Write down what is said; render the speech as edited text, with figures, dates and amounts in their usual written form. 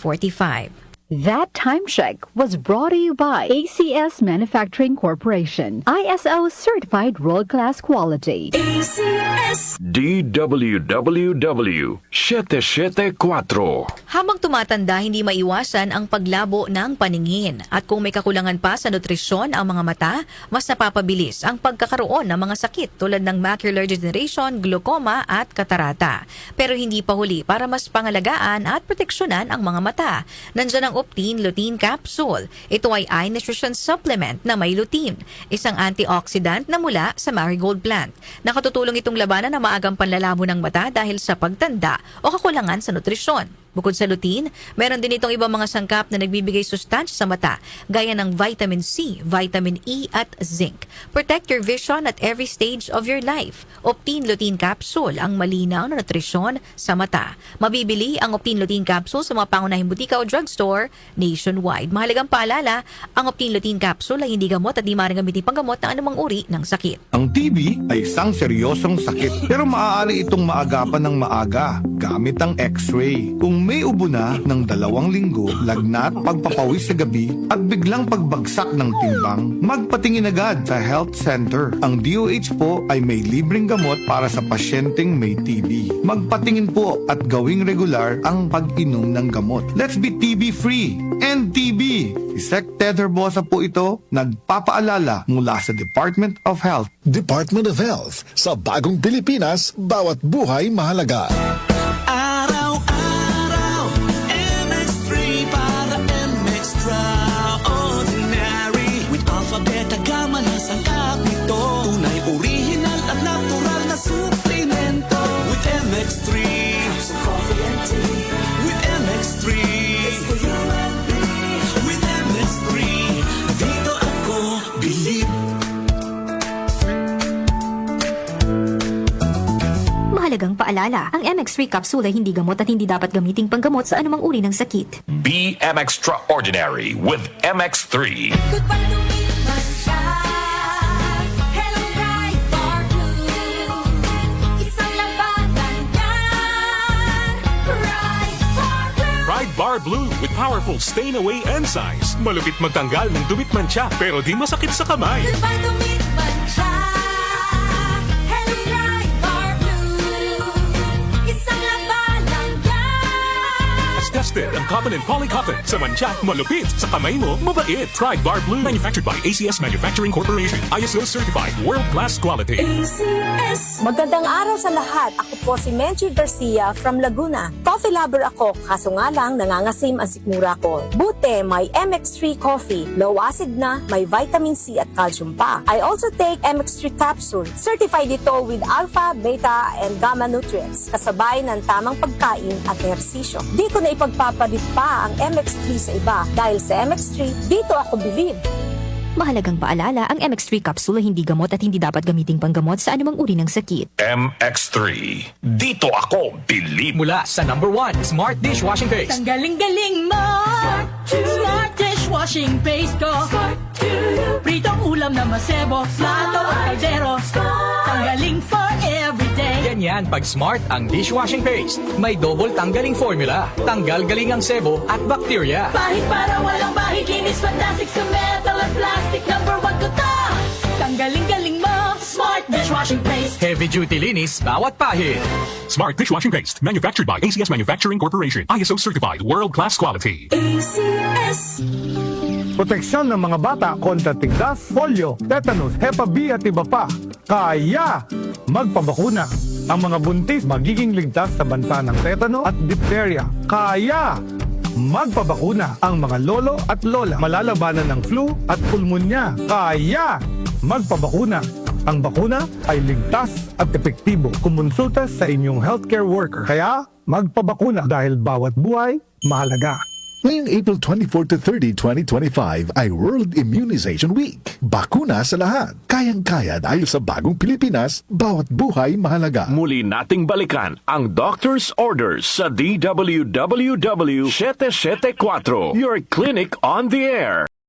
45. That time check was brought to you by ACS Manufacturing Corporation, ISO certified world-class quality. DWWW 774. Habang tumatanda, hindi maiwasan ang paglabo ng paningin. At kung may kakulangan pa sa nutrisyon ang mga mata, mas napapabilis ang pagkakaroon ng mga sakit tulad ng macular degeneration, glaucoma at katarata. Pero hindi pa huli para mas pangalagaan at proteksyonan ang mga mata. Nandiyan ang Optine Lutein Capsule. Ito ay eye nutrition supplement na may lutein, isang antioxidant na mula sa marigold plant. Nakatutulong itong labanan ang maagang panlalabo ng mata dahil sa pagtanda o kakulangan sa nutrisyon. Bukod sa lutein, meron din itong ibang mga sangkap na nagbibigay sustansya sa mata, gaya ng vitamin C, vitamin E at zinc. Protect your vision at every stage of your life. Optine Lutein Capsule, ang malinaw na nutrisyon sa mata. Mabibili ang Optine Lutein Capsule sa mga pangunahing butika o drugstore nationwide. Mahalagang paalala, ang Optine Lutein Capsule ay hindi gamot at di maaaring gamitin panggamot ng anumang uri ng sakit. Ang TB ay isang seryosong sakit pero maaari itong maagapan ng maaga gamit ang X-ray. Kung may ubo na ng 2 linggo, lagnat, pagpapawis sa gabi at biglang pagbagsak ng timbang, magpatingin agad sa health center. Ang DOH po ay may libreng gamot para sa pasyenteng may TB. Magpatingin po at gawing regular ang pag-inom ng gamot. Let's be TB-free and TB! Si Sec. Ted Herbosa po ito, nagpapaalala mula sa Department of Health. Department of Health. Sa bagong Pilipinas, bawat buhay mahalaga. Araw-araw, MX3 para MX-Traordinary. With Alpha, Beta, Gamma na sangkap nito. Tunay, original at natural na suplemento. With MX3, some coffee and tea. With MX3, it's for you and me. With MX3, dito ako believe. Mahalagang paalala, ang MX3 capsule ay hindi gamot at hindi dapat gamiting panggamot sa anumang uri ng sakit. Be Extraordinary with MX3. Goodbye to me, Mansha. Hello, bright bar blue. Isang labanan yan. Bright bar blue. Pride Bar Blue with powerful stain-away enzymes. Malupit magtanggal ng dumit mancha pero di masakit sa kamay. Goodbye to me, Mansha. Hello, bright bar blue. Isang labanan yan. As tested ang cotton and polycotton. Sa mancha, malupit. Sa kamay mo, mabait. Pride Bar Blue. Manufactured by ACS Manufacturing Corporation. ISO certified. World-class quality. Magandang araw sa lahat. Ako po si Menchie Garcia from Laguna. Coffee lover ako, kaso nga lang nangangasim ang sikmura ko. Buti may MX3 coffee. Low acid na, may vitamin C at calcium pa. I also take MX3 capsule. Certified ito with alpha, beta, and gamma nutrients. Kasabay ng tamang pagkain at ehersisyo. Di ko na ipagpapalit pa ang MX3 sa iba. Dahil sa MX3, dito ako believe. Mahalagang paalala, ang MX3 capsule ay hindi gamot at hindi dapat gamiting panggamot sa anumang uri ng sakit. MX3. Dito ako believe. Mula sa number 1 Smart Dishwashing Paste. Ang galing-galing mo. Smart dishwashing paste ko. Pritong ulam na masebo. Plato o kaldero. Tanggaling for everyday. Ganyan pag Smart ang dishwashing paste. May double tanggaling formula. Tanggal galing ang sebo at bakterya. Bahid para walang bahid. Linis fantastic sa metal at plastic. Number 1 ko to. Tanggaling-galing mo. Smart dishwashing paste. Heavy duty linis bawat pahid. Smart Dishwashing Paste. Manufactured by ACS Manufacturing Corporation. ISO certified. World-class quality. ACS. Proteksyon ng mga bata kontra tigdas, polio, tetanus, Hep B at iba pa. Kaya magpabakuna. Ang mga buntis magiging ligtas sa banta ng tetano at diphtheria. Kaya magpabakuna. Ang mga lolo at lola malalabanan ng flu at pulmonya. Kaya magpabakuna. Ang bakuna ay ligtas at epektibo. Kumonsulta sa inyong healthcare worker. Kaya magpabakuna dahil bawat buhay mahalaga. Ngayong April 24 to 30, 2025 ay World Immunization Week. Bakuna sa lahat. Kayang-kaya dahil sa bagong Pilipinas, bawat buhay mahalaga. Muli nating balikan ang doctor's orders sa DWWW 774. Your clinic on the air.